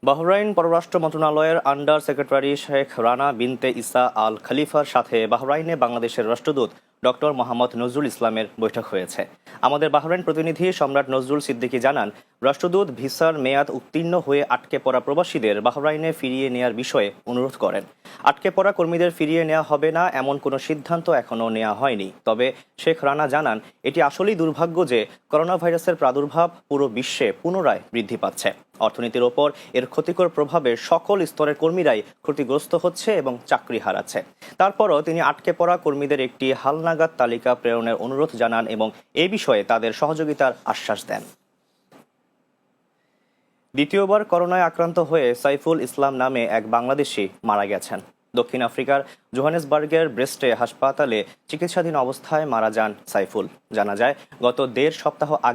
Bahrain পররাষ্ট্র মন্ত্রণালয়ের under secretary Sheikh Rana বিনতে ইসা আল খলিফার সাথে বাহরাইনে বাংলাদেশের রাষ্ট্রদূত ডক্টর মোহাম্মদ নজরুল ইসলামের বৈঠক হয়েছে। আমাদের বাহরাইন প্রতিনিধি সম্রাট নজরুল সিদ্দিকী জানান, রাষ্ট্রদূত ভিসার মেয়াদ উত্তীর্ণ হয়ে আটকে পড়া প্রবাসীদের বাহরাইনে ফিরিয়ে নেয়ার বিষয়ে অনুরোধ করেন। আটকে পড়া কর্মীদের ফিরিয়ে নেওয়া হবে না এমন কোনো সিদ্ধান্ত এখনও নেওয়া হয়নি। তবে শেখ রানা জানান, এটি আসলেই দুর্ভাগ্য যে করোনা ভাইরাসের প্রাদুর্ভাব পুরো বিশ্বে পুনরায় বৃদ্ধি পাচ্ছে। অর্থনীতির ওপর এর ক্ষতিকর প্রভাবে সকল স্তরের কর্মীরাই ক্ষতিগ্রস্ত হচ্ছে এবং চাকরি হারাচ্ছে। তারপরও তিনি আটকে পড়া কর্মীদের একটি হালনাগাদ তালিকা প্রেরণের অনুরোধ জানান এবং এ বিষয়ে তাদের সহযোগিতার আশ্বাস দেন। দ্বিতীয়বার করোনায় আক্রান্ত হয়ে সাইফুল ইসলাম নামে এক বাংলাদেশি মারা গেছেন। দক্ষিণ আফ্রিকার জোহানেসবার্গের ব্রেস্টে হাসপাতালে চিকিৎসাধীন অবস্থায় মারা যান সাইফুল। জানা যায়, গত ১.৫ সপ্তাহ আগে